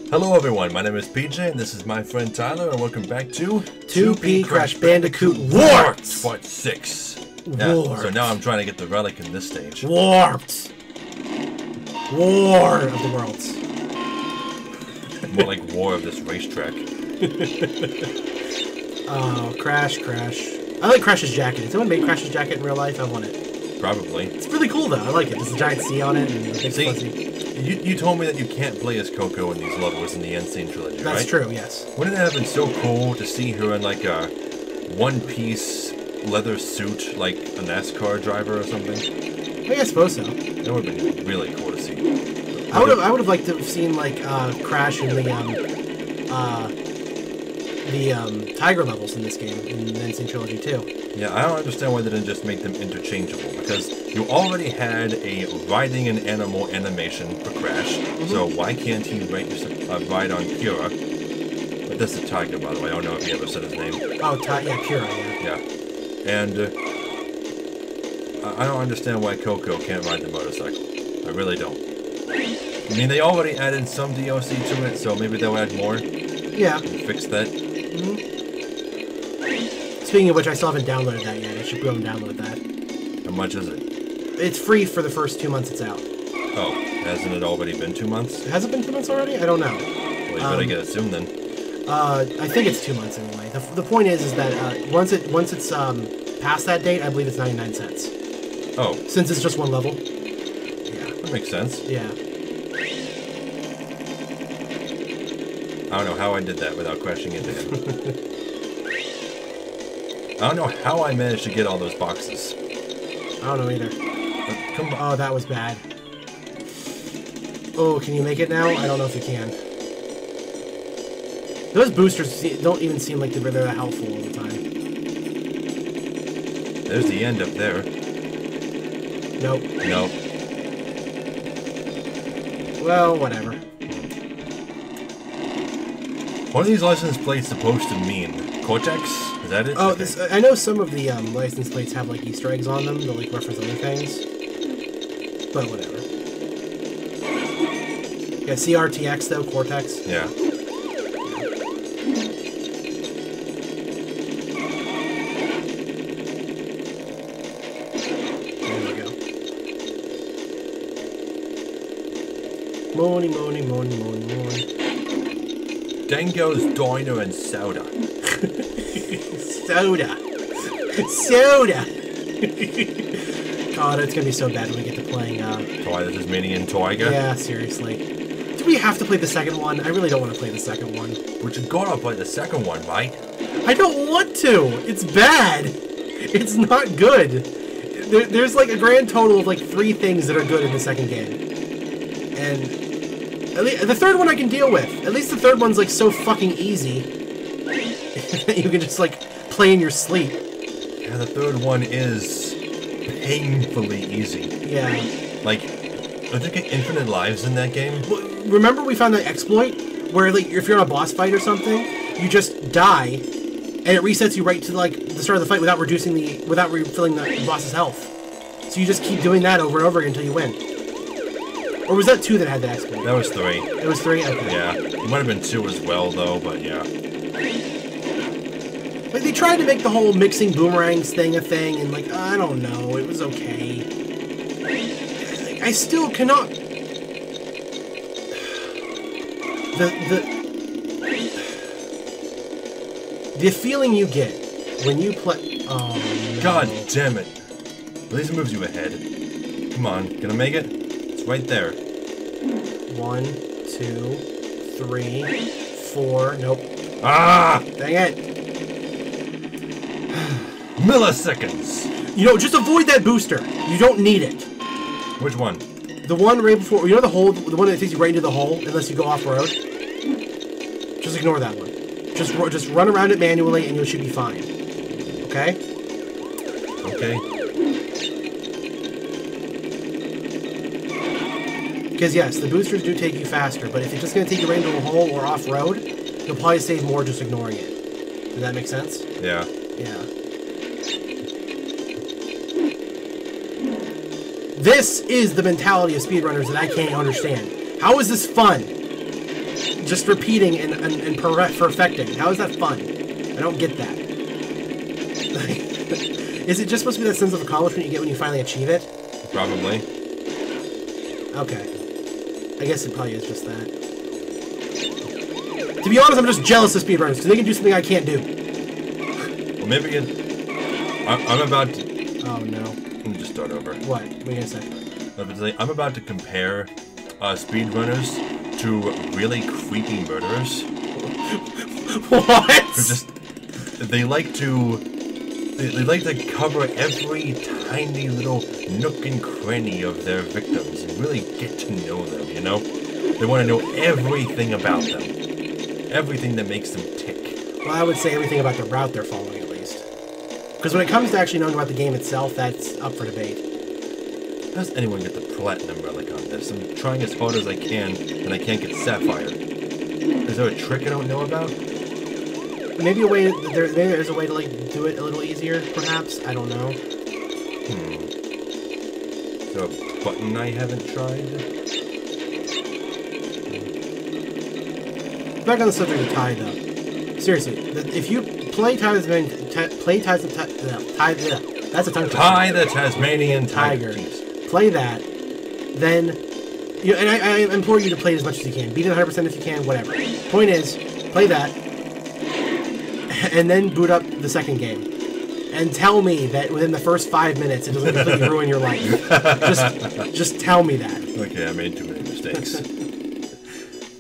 Hello everyone, my name is PJ and this is my friend Tyler and welcome back to 2P Crash Bandicoot Warped! Part 6. Warped. So now I'm trying to get the relic in this stage. Warped! War of the Worlds. More like war of this racetrack. Oh, Crash. I like Crash's jacket. If someone made Crash's jacket in real life, I want it. Probably. It's really cool though, I like it. There's a giant C on it and a big fuzzy. You told me that you can't play as Coco in these levels in the Insane Trilogy, That's right? true, yes. Wouldn't it have been so cool to see her in like a one-piece leather suit, like a NASCAR driver or something? I suppose so. That would have been really cool to see. I would have liked to have seen like Crash in the Tiger levels in this game, in the Insane Trilogy too. Yeah, I don't understand why they didn't just make them interchangeable, because you already had a riding an animal animation for Crash, so why can't he ride on Pura? But that's a tiger, by the way, I don't know if he ever said his name. Oh, yeah, Pura, yeah. Yeah. And I don't understand why Coco can't ride the motorcycle. I really don't. I mean, they already added some DLC to it, so maybe they'll add more. Yeah. And fix that. Speaking of which, I still haven't downloaded that yet. I should go and download that. How much is it? It's free for the first 2 months it's out. Oh, hasn't it already been 2 months? Has it been 2 months already? I don't know. Well, you better get it soon then. I think it's 2 months anyway. The point is that once it's past that date, I believe it's 99 cents. Oh. Since it's just one level. Yeah. That makes sense. Yeah. I don't know how I did that without crashing into him. I don't know how I managed to get all those boxes. I don't know either. Come on. Oh, that was bad. Oh, can you make it now? I don't know if you can. Those boosters don't even seem like they're that helpful all the time. There's the end up there. Nope. Nope. Well, whatever. What are these license plates supposed to mean? Cortex? Is that it? Oh, okay. I know some of the license plates have like Easter eggs on them that like reference other things, but whatever. Yeah, CRTX though, Cortex. Yeah. There we go. Money. Dango's Diner and Soda. Soda. God, it's gonna be so bad when we get to playing, Twilight is meaning in Toiga? Yeah, seriously. Do we have to play the second one? I really don't want to play the second one. But you gotta play the second one, right? I don't want to! It's bad! It's not good! There's like a grand total of like 3 things that are good in the second game. And the third one I can deal with. At least the third one's like so fucking easy that you can just like play in your sleep. Yeah, the third one is painfully easy. Yeah. Like, don't you get infinite lives in that game? Remember we found that exploit where like if you're on a boss fight or something, you just die and it resets you right to like the start of the fight without refilling the boss's health. So you just keep doing that over and over again until you win. Or was that 2 that had the exploit? That was 3. It was 3? Okay. Yeah. It might have been 2 as well, though, but yeah. Like, they tried to make the whole mixing boomerangs thing a thing, and, like, I don't know, it was okay. Like, I still cannot... The feeling you get when you play... Oh, no. God damn it. At least it moves you ahead. Come on, gonna make it? It's right there. 1, 2, 3, 4. Nope. Ah! Dang it. Milliseconds! You know, just avoid that booster. You don't need it. Which one? The one right before, you know the one that takes you right into the hole unless you go off-road? Just ignore that one. Just run around it manually and you should be fine. Okay? Okay. Because yes, the boosters do take you faster, but if it's just going to take you right into a hole or off-road, you'll probably save more just ignoring it. Does that make sense? Yeah. Yeah. This is the mentality of speedrunners that I can't understand. How is this fun? just repeating and perfecting. How is that fun? I don't get that. Is it just supposed to be that sense of accomplishment you get when you finally achieve it? Probably. Okay. I guess it probably is just that. To be honest, I'm just jealous of speedrunners because they can do something I can't do. Well, maybe I'm about to... Oh, no. Let me just start over. What? What are you going to say? I'm about to compare speedrunners to really creepy murderers. What? They like to cover every tiny little nook and cranny of their victims and really get to know them, you know? They want to know everything about them. Everything that makes them tick. Well, I would say everything about the route they're following, at least. Because when it comes to actually knowing about the game itself, that's up for debate. How does anyone get the platinum relic on this? I'm trying as hard as I can, and I can't get sapphire. Is there a trick I don't know about? Maybe a way. Maybe there's a way to like do it a little easier, perhaps. I don't know. Is there a button I haven't tried? Back on the subject of Tide, though. Seriously, if you play Tide the Tasmanian Tiger. Play that, then and I implore you to play it as much as you can. Beat it 100% if you can, whatever. Point is, play that, and then boot up the second game, and tell me that within the first 5 minutes it doesn't completely ruin your life. Just tell me that. Okay, I made too many mistakes.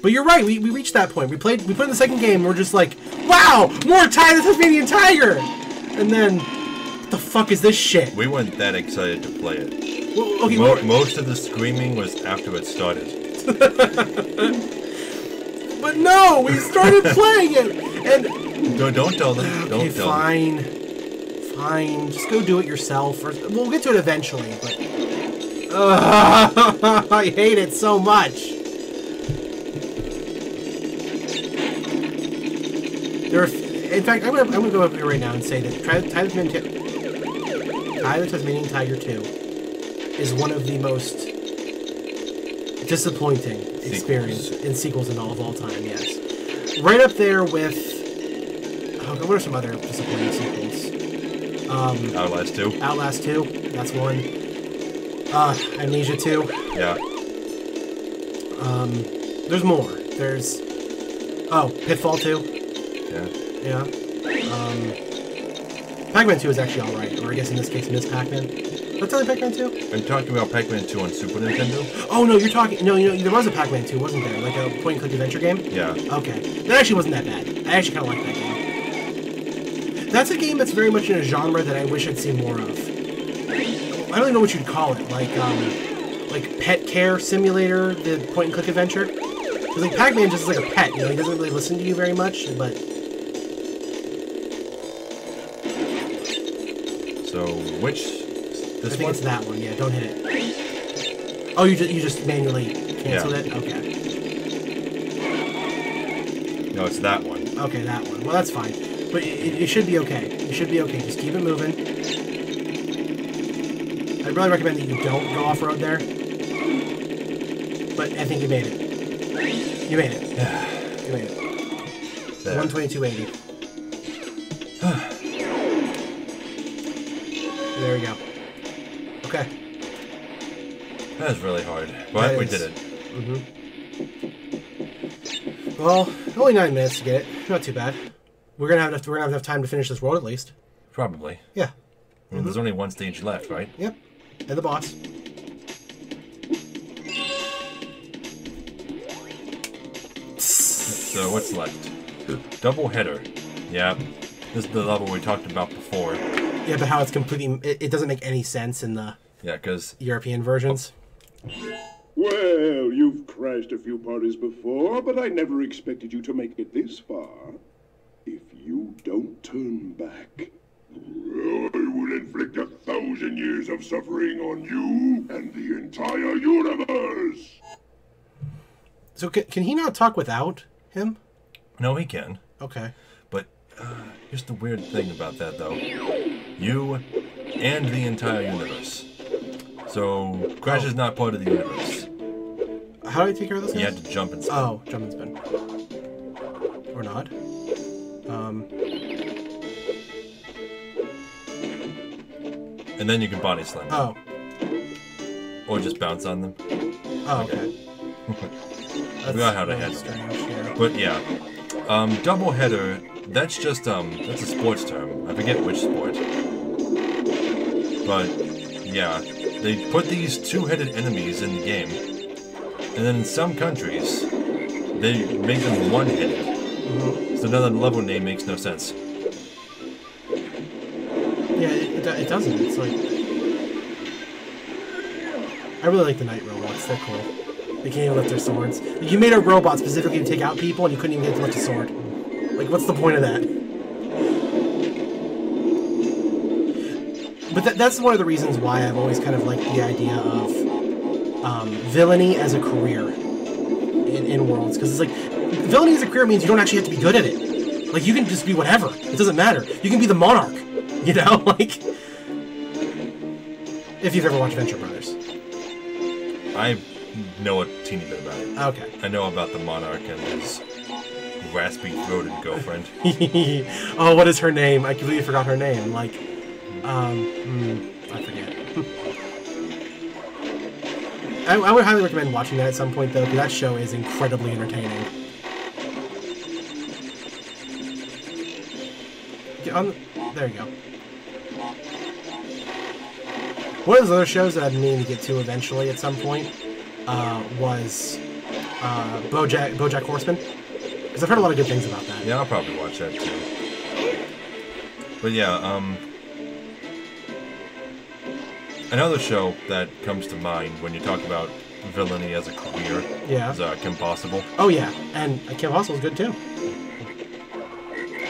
But you're right. We reached that point. We put in the second game. And we're just like, wow, more Tide the Tasmanian Tiger, and then what the fuck is this shit? We weren't that excited to play it. Well, okay, most of the screaming was after it started. But no, we started playing it, and No, don't tell them. Don't tell them. Fine. Just go do it yourself. We'll get to it eventually. But I hate it so much. In fact, I'm gonna go up here right now and say that Tide the Tasmanian Tiger 2 is one of the most disappointing sequels in all of all time. Yes, right up there with. What are some other disappointing sequels? Outlast 2. Outlast 2. That's one. Amnesia 2. Yeah. There's more. There's. Pitfall 2. Yeah. Pac-Man 2 is actually alright, or I guess in this case, Miss Pac-Man. What's the Pac-Man 2? Are you talking about Pac-Man 2 on Super Nintendo? Oh, no, you're talking... No, there was a Pac-Man 2, wasn't there? Like a point-and-click adventure game? Yeah. Okay. That actually wasn't that bad. I actually kind of like that game. That's a game that's very much in a genre that I wish I'd seen more of. I don't even know what you'd call it. Like Pet Care Simulator, the point-and-click adventure. Because like Pac-Man just is like a pet, he doesn't really listen to you very much, but... So, which... I think it's that one, yeah, don't hit it. Oh, you just manually canceled it? Okay. No, it's that one. Okay, that one. Well, that's fine. But it should be okay. It should be okay. Just keep it moving. I'd really recommend that you don't go off-road there. But I think you made it. You made it. You made it. 122.80. There we go. Okay. That was really hard, but we did it. Well, only 9 minutes to get it. Not too bad. We're gonna have enough time to finish this road at least. Probably. Yeah. Well, there's only one stage left, right? Yep. And the boss. So what's left? Double header. Yeah. This is the level we talked about before. Yeah, but how it's completely... It doesn't make any sense in the... Yeah, because... European versions. Well, you've crashed a few parties before, but I never expected you to make it this far. If you don't turn back, I will inflict 1,000 years of suffering on you and the entire universe! So can he not talk without him? No, he can. Okay. But here's the weird thing about that, though. You and the entire universe. So Crash is not part of the universe. How do I take care of this? You had to jump and spin. Oh, jump and spin. Or not. And then you can body slam them. Oh. Or just bounce on them. Oh, okay. I forgot how to handle strange, yeah. But yeah. Doubleheader, that's just, that's a sports term. I forget which sport. But, yeah. They put these two-headed enemies in the game. And then in some countries, they make them one-headed. Mm-hmm. So now the level name makes no sense. Yeah, it doesn't. It's like... I really like the Knight robots. They're cool. They can't even lift their swords. You made a robot specifically to take out people, and you couldn't even get to lift a sword. Like, what's the point of that? But that's one of the reasons why I've always kind of liked the idea of villainy as a career in Worlds. Because it's like, villainy as a career means you don't actually have to be good at it. Like, you can just be whatever. It doesn't matter. You can be the Monarch. You know? Like, if you've ever watched Venture Brothers. I know a teeny bit about it. Okay. I know about the Monarch and his raspy-throated girlfriend. Oh, what is her name? I completely forgot her name. Like, I forget. I would highly recommend watching that at some point, though, because that show is incredibly entertaining. There you go. One of those other shows that I've been meaning to get to eventually at some point was BoJack Horseman. Because I've heard a lot of good things about that. Yeah, I'll probably watch that too. But yeah, another show that comes to mind when you talk about villainy as a career is Kim Possible. Oh yeah, and Kim Possible is good too.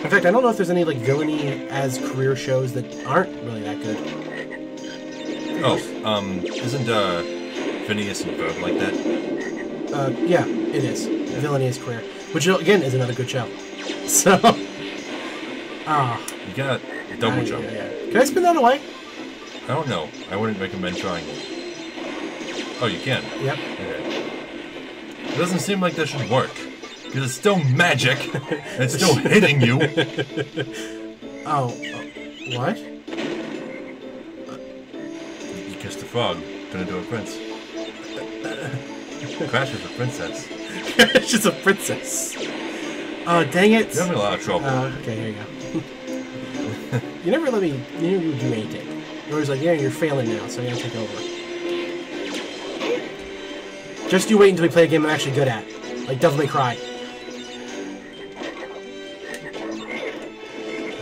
In fact, I don't know if there's any like villainy as career shows that aren't really that good. Oh, isn't Phineas and Ferb like that? Yeah, it is. Villainy as career, which again is another good show. So, you got double jump. Yeah. Can I spin that away? I don't know. I wouldn't recommend trying it. Oh, you can? Yep. Okay. It doesn't seem like that should work. Because it's still magic. And it's still hitting you. What? You kissed a frog. Turn into a prince. Crash is a princess. Crash is a princess. Oh, dang it. You're having a lot of trouble. Okay, here you go. You never let me... You never do anything. You're always like, yeah, you're failing now, so I'm going to take over. Just you wait until we play a game I'm actually good at. Like Devil May Cry.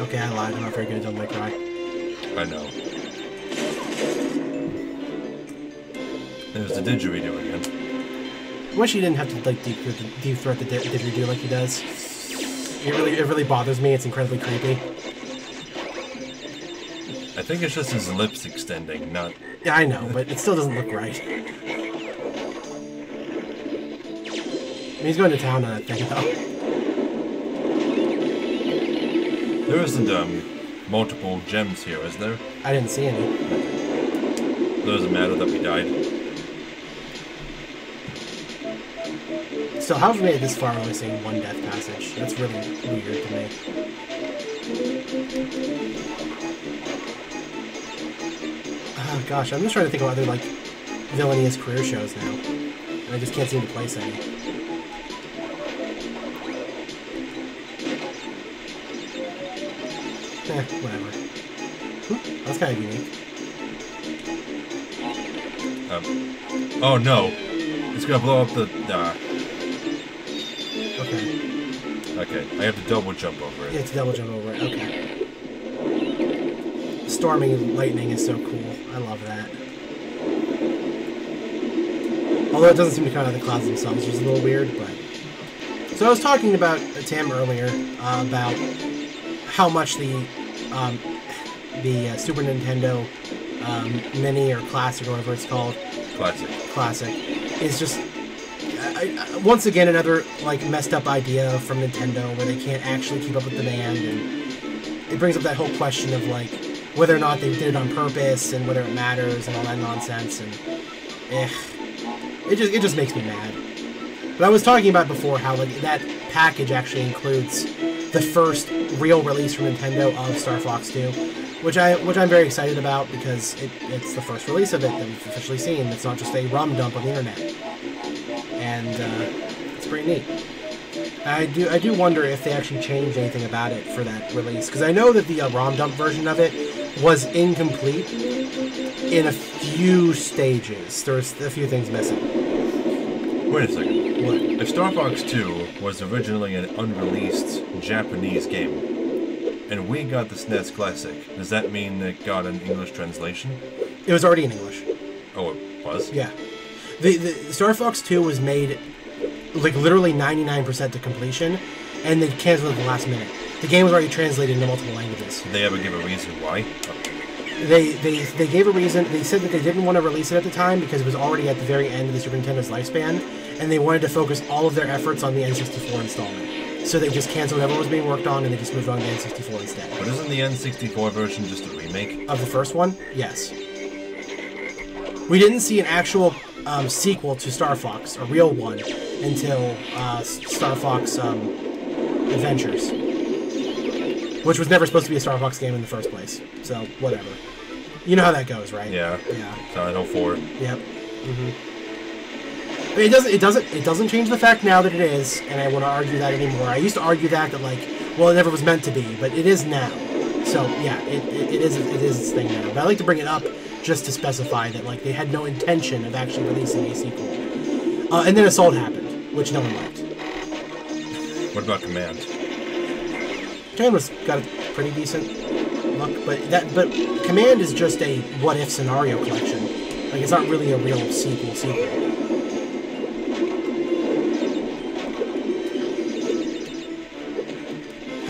Okay, I lied. I'm not very good at Devil May Cry. I know. There's the didgeridoo again. I wish he didn't have to like deep throat the didgeridoo like he does. It really bothers me. It's incredibly creepy. I think it's just his lips extending, not... Yeah, I know, but it still doesn't look right. I mean, he's going to town on that thing, though. There isn't, multiple gems here, is there? I didn't see any. It doesn't matter that we died. So how have we made it this far only seeing one death passage? That's really weird to me. Oh gosh, I'm just trying to think of other, like, villainous career shows now. And I just can't seem to place any. Whatever. That's kind of unique. Oh no! It's gonna blow up the... Okay. Okay, I have to double jump over it. Yeah, it's double jump over it. Okay. Storming lightning is so cool. I love that. Although it doesn't seem to come out of the clouds themselves, which is a little weird, but... So I was talking about Tim earlier, about how much the Super Nintendo Mini or Classic or whatever it's called. Classic is just once again another like messed up idea from Nintendo where they can't actually keep up with demand, and it brings up that whole question of like whether or not they did it on purpose and whether it matters and all that nonsense, and it just makes me mad. But I was talking about before how like that package actually includes the first real release from Nintendo of Star Fox 2, which I'm very excited about because it's the first release of it that we've officially seen. It's not just a ROM dump on the internet, and it's pretty neat. I do wonder if they actually changed anything about it for that release, because I know that the ROM dump version of it was incomplete in a few stages. There's a few things missing. Wait a second. What? If Star Fox 2 was originally an unreleased Japanese game, and we got the SNES Classic, does that mean it got an English translation? It was already in English. Oh, it was? Yeah. The Star Fox 2 was made like literally 99% to completion, and they canceled at the last minute. The game was already translated into multiple languages. Did they ever give a reason why? They gave a reason. They said that they didn't want to release it at the time because it was already at the very end of the Super Nintendo's lifespan, and they wanted to focus all of their efforts on the N64 installment. So they just canceled whatever was being worked on, and they just moved on to N64 instead. But isn't the N64 version just a remake? Of the first one? Yes. We didn't see an actual sequel to Star Fox, a real one, until Star Fox Adventures, which was never supposed to be a Star Fox game in the first place. So whatever. You know how that goes, right? Yeah. Yeah. Silent 04. Yep. Mm-hmm. But it doesn't change the fact now that it is, and I want to argue that anymore. I used to argue that like, well, it never was meant to be, but it is now. So yeah, it is its thing now. But I like to bring it up just to specify that like they had no intention of actually releasing a sequel. And then Assault happened, which no one liked. What about Command? Command got a pretty decent look, but Command is just a what if scenario collection. Like it's not really a real sequel.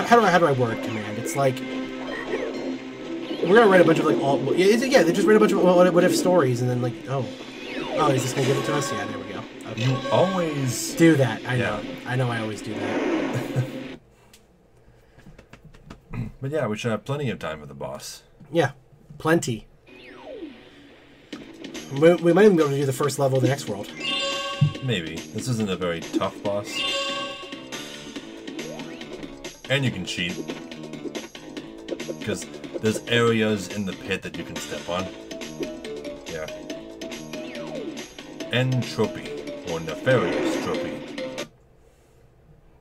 How do I word Command? It's like we're gonna write a bunch of like they just write a bunch of what if stories and then like oh is this gonna give it to us? Yeah, there we go. Okay. You always do that. I know. I always do that. But yeah, we should have plenty of time for the boss. Yeah, plenty. We might even be able to do the first level of the next world. Maybe. This isn't a very tough boss. And you can cheat. Because there's areas in the pit that you can step on. Yeah. Entropy. Or nefarious trophy.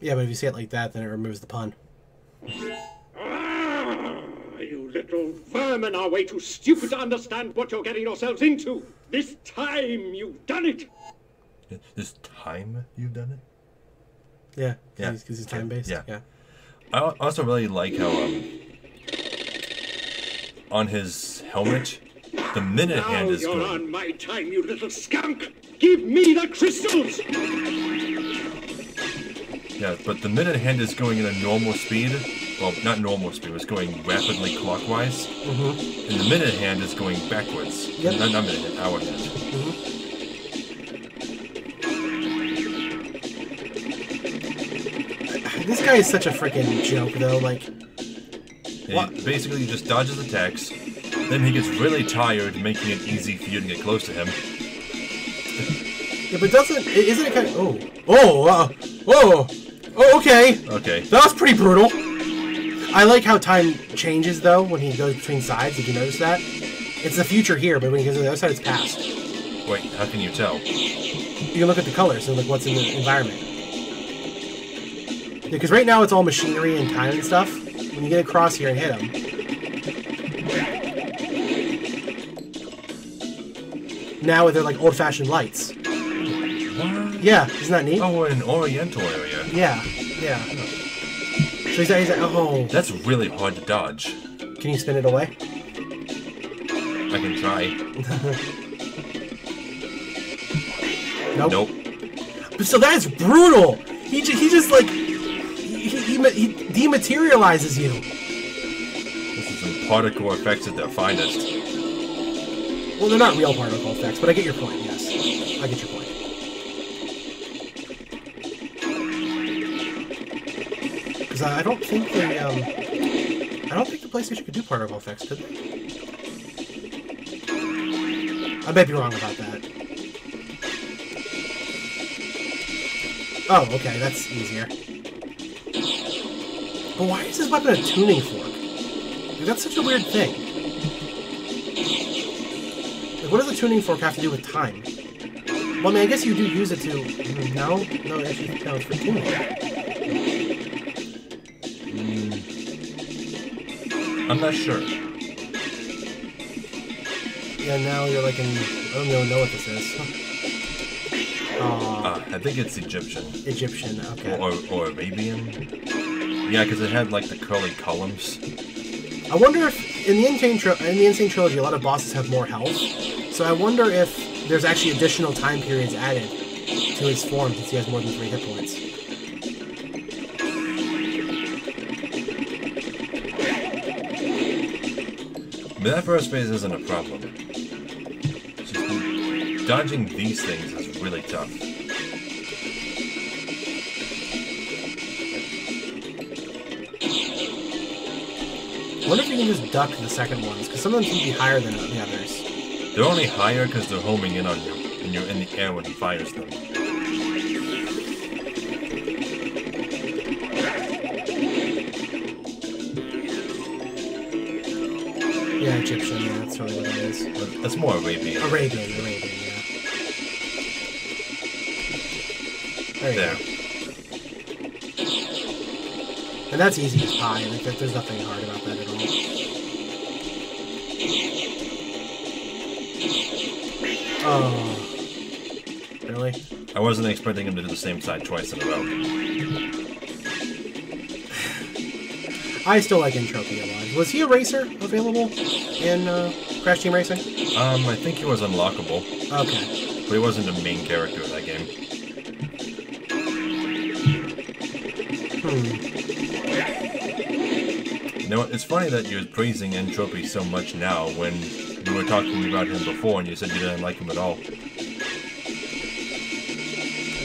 Yeah, but if you say it like that, then it removes the pun. You little vermin are way too stupid to understand what you're getting yourselves into. This time you've done it. This time you've done it? Yeah, yeah, because he's time-based. Yeah. I also really like how on his helmet, the minute hand is you're going. on my time, you little skunk. Give me the crystals. Yeah, but the minute hand is going at a normal speed. Well, not normal speed. It's going rapidly clockwise. Mm-hmm. And the minute hand is going backwards. Yep. Not minute hand, hour hand. Mm-hmm. This guy is such a freaking joke, though. Like, Yeah, he basically just dodges attacks. Then he gets really tired, making it easy for you to get close to him. Yeah, but isn't it kind of... Oh, okay. Okay. That was pretty brutal. I like how time changes, though, when he goes between sides. Did you notice that? It's the future here, but when he goes to the other side, it's past. Wait, how can you tell? You can look at the colors and look what's in the environment. Because right now it's all machinery and time and stuff. When you get across here and hit him... Now they're like old-fashioned lights. What? Yeah, isn't that neat? Oh, we're in an oriental area. Yeah. So he's like, oh. That's really hard to dodge. Can you spin it away? I can try. Nope. But so that's brutal. He just like he dematerializes you. This is some particle effects at their finest. Well, they're not real particle effects, but I get your point. Yes, I get your point. Because I don't think the PlayStation could do particle effects, could they? I might be wrong about that. Oh, okay, that's easier. But why is his weapon a tuning fork? Like, that's such a weird thing. Like, what does a tuning fork have to do with time? Well, I mean, I guess you do use it to... No? No, it actually counts for tuning. I'm not sure. Yeah, now you're like in... I don't even know what this is. I think it's Egyptian. Egyptian, okay. Or Arabian. Yeah, because it had like the curly columns. I wonder if in the Insane Trilogy, a lot of bosses have more health. So I wonder if there's actually additional time periods added to his form since he has more than 3 hit points. But that first phase isn't a problem. Just dodging these things is really tough. I wonder if you can just duck the second ones, because some of them seem to be higher than the others. They're only higher because they're homing in on you, and you're in the air when he fires them. Yeah, Egyptian, yeah, that's totally what it is. But that's more Arabian. Arabian, yeah. There you There. go. And that's easy as pie, like, there's nothing hard about that at all. Oh. Really? I wasn't expecting him to do the same side twice in a row. I still like Entropy a lot. Was he a racer available in Crash Team Racing? I think he was unlockable, Okay. but he wasn't the main character in that game. You know, it's funny that you're praising Entropy so much now when you were talking about him before and you said you didn't like him at all.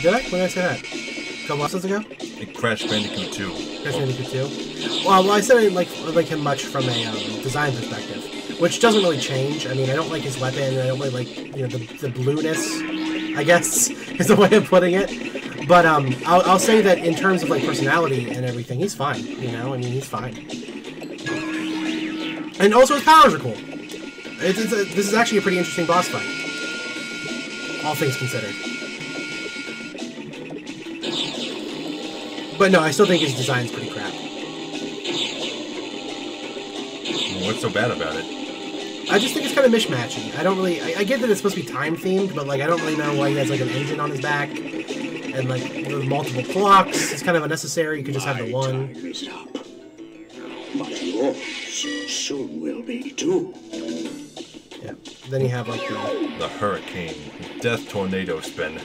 Did I? When did I say that? A couple episodes ago? It Crash Bandicoot 2. Crash Bandicoot 2? Well, I said I didn't like him much from a design perspective, which doesn't really change. I mean, I don't like his weapon, and I don't really like, you know, the blueness, I guess, is the way of putting it. But I'll say that in terms of like personality and everything, he's fine. You know, I mean, he's fine. And also his powers are cool. This is actually a pretty interesting boss fight, all things considered. But no, I still think his design's pretty crap. What's so bad about it? I just think it's kind of mishmatchy. I don't really... I get that it's supposed to be time-themed, but like I don't really know why he has like an engine on his back. And like with multiple clocks. It's kind of unnecessary. You could just have the one. Time is up. But yours soon will be too. Yeah. Then you have like The Hurricane. Death Tornado Spin.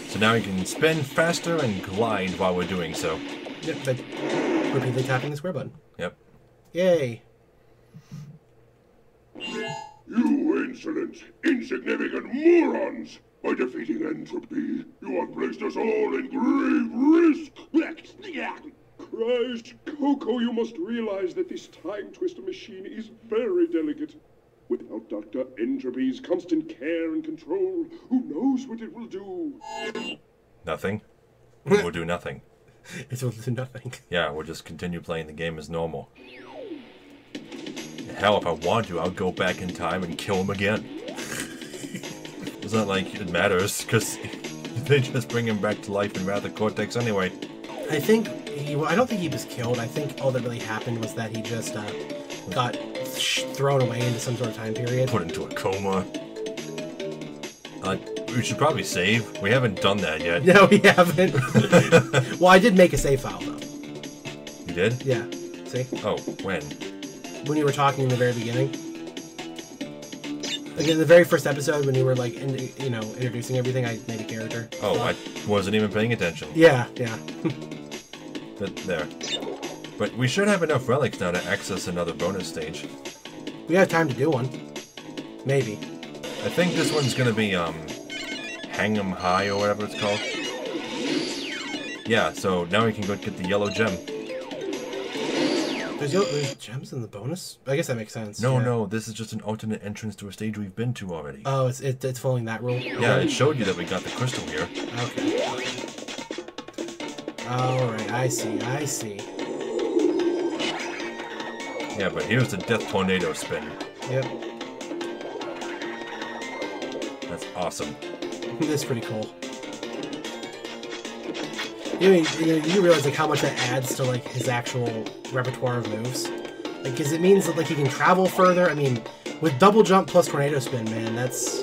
So now you can spin faster and glide while we're doing so. Yep, but repeatedly tapping the square button. Yep. Yay. You insolent, insignificant morons! By defeating Entropy, you have placed us all in grave risk! Christ, Coco, you must realize that this time twister machine is very delicate. Without Dr. Entropy's constant care and control, who knows what it will do? Nothing. We'll do nothing. It's will do nothing. Yeah, we'll just continue playing the game as normal. Hell, if I want to, I'll go back in time and kill him again. It's not like it matters, because they just bring him back to life in Wrath of Cortex anyway. I think I don't think he was killed. I think all that really happened was that he just got thrown away into some sort of time period. Put into a coma. We should probably save. We haven't done that yet. No, we haven't. Well, I did make a save file though. You did? Yeah. See? Oh, when? When you were talking in the very beginning. Like in the very first episode, when you were like, introducing everything, I made a character. Oh, I wasn't even paying attention. Yeah, yeah. There. But we should have enough relics now to access another bonus stage. We have time to do one. Maybe. I think this one's gonna be, Hang 'em High or whatever it's called. Yeah, so now we can go get the yellow gem. There's gems in the bonus? I guess that makes sense. No, yeah. no, this is just an alternate entrance to a stage we've been to already. Oh, it's following that rule? Yeah, it showed you that we got the crystal here. Okay. Alright, I see. Yeah, but here's the Death Tornado spin. Yep. That's awesome. That's pretty cool. You realize like how much that adds to like his actual repertoire of moves, like because it means that like he can travel further. I mean, with double jump plus tornado spin, man, that's.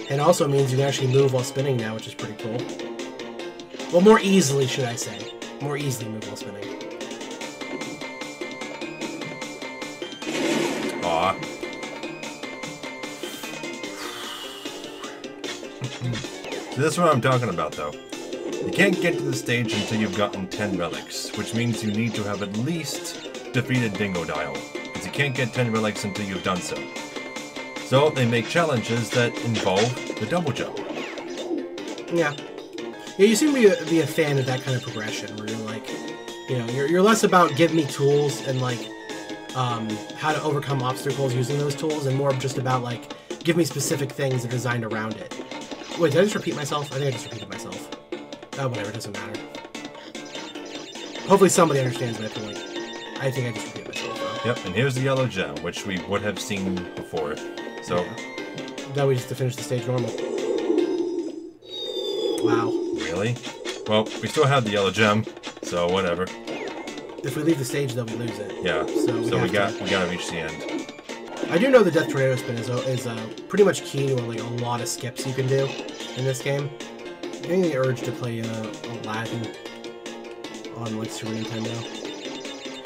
And also means you can actually move while spinning now, which is pretty cool. Well, more easily, should I say? More easily move while spinning. Aw. So this is what I'm talking about, though. You can't get to the stage until you've gotten 10 relics, which means you need to have at least defeated Dingodile, because you can't get 10 relics until you've done so. So they make challenges that involve the double jump. Yeah. Yeah, you seem to be a fan of that kind of progression, where you're like, you know, you're less about give me tools and like how to overcome obstacles using those tools, and more just about like give me specific things that are designed around it. Wait, did I just repeat myself? I think I just repeated myself. Oh, whatever, it doesn't matter. Hopefully somebody understands my point. I think I just repeated myself, though. Yep, and here's the yellow gem, which we would have seen before. So, yeah. Now we just to finish the stage normal. Wow. Really? Well, we still have the yellow gem, so whatever. If we leave the stage, though, we lose it. Yeah. So we gotta reach the end. I do know the Death Tornado Spin is pretty much key to like a lot of skips you can do in this game. I'm getting the urge to play Aladdin on like Super Nintendo.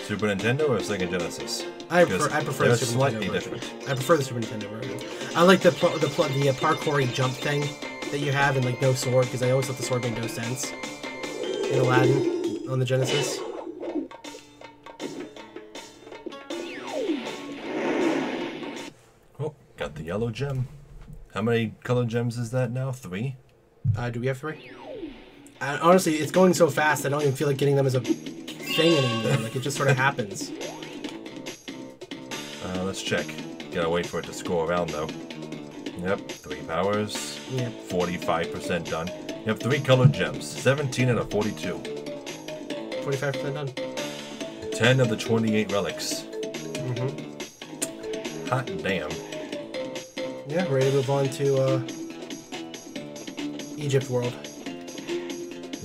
Super Nintendo or Sega Genesis? I prefer the Super slightly Nintendo version. different. I prefer the Super Nintendo version. I like the parkoury jump thing that you have, and like no sword, because I always thought the sword made no sense in Aladdin on the Genesis. Oh, got the yellow gem. How many colored gems is that now? 3? Do we have 3? Honestly, it's going so fast, I don't even feel like getting them as a thing anymore. Like, it just sort of happens. Let's check. Gotta wait for it to scroll around, though. Yep, 3 powers. Yep. 45% done. Yep, 3 colored gems. 17 out of 42. 45% done. 10 of the 28 relics. Mm-hmm. Hot damn. Yeah, ready to move on to Egypt World.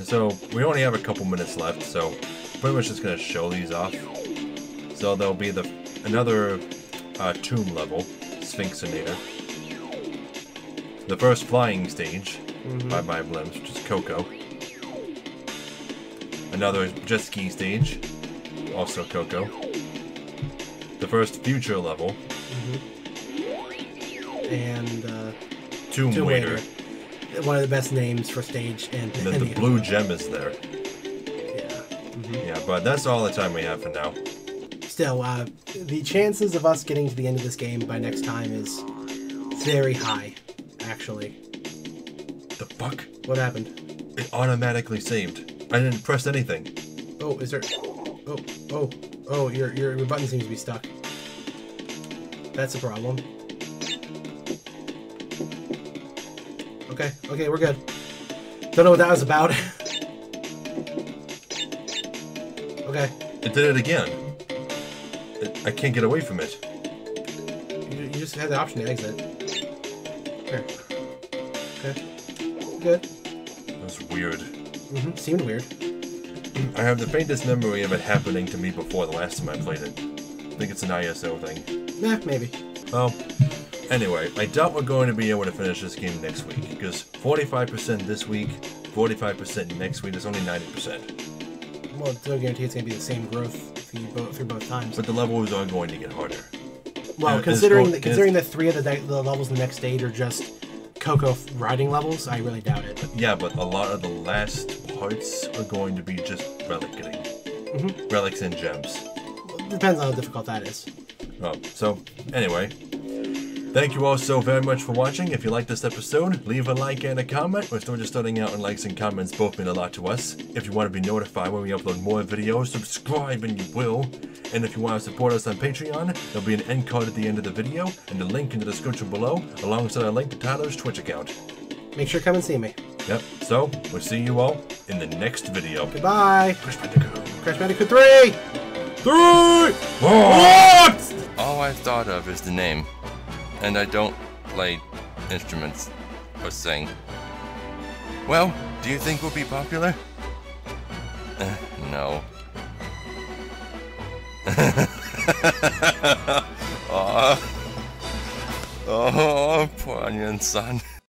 So, we only have a couple minutes left, so pretty much just gonna show these off. So there'll be another tomb level, Sphinxinator. The first flying stage, Bye Bye Blims, which is Coco. Another jet ski stage, also Coco. The first future level. And Tomb Waiter. One of the best names for stage, and The blue gem is there. Yeah. Yeah, but that's all the time we have for now. Still, the chances of us getting to the end of this game by next time is very high, actually. The fuck? What happened? It automatically saved. I didn't press anything. Oh, is there... Oh, your button seems to be stuck. That's a problem. Okay, we're good. Don't know what that was about. Okay. It did it again. I can't get away from it. You just had the option to exit. Here. Okay. Good. That was weird. Seemed weird. I have the faintest memory of it happening to me before the last time I played it. I think it's an ISO thing. Maybe. Well, anyway, I doubt we're going to be able to finish this game next week, because 45% this week, 45% next week, is only 90%. Well, it's no guarantee it's going to be the same growth through both times. But the levels are going to get harder. Well, considering that 3 of the levels in the next stage are just Coco riding levels, I really doubt it. Yeah, but a lot of the last parts are going to be just relic getting. Relics and gems. Well, depends on how difficult that is. Oh, so, anyway. Thank you all so very much for watching. If you liked this episode, leave a like and a comment. We're still just starting out, and likes and comments both mean a lot to us. If you want to be notified when we upload more videos, subscribe and you will. And if you want to support us on Patreon, there'll be an end card at the end of the video, and a link in the description below, alongside a link to Tyler's Twitch account. Make sure to come and see me. Yep, so, we'll see you all in the next video. Goodbye. Crash Bandicoot. Crash Bandicoot 3! 3! What? All I've thought of is the name, and I don't play instruments or sing. Well, do you think we'll be popular? No. Oh, poor Onion Son.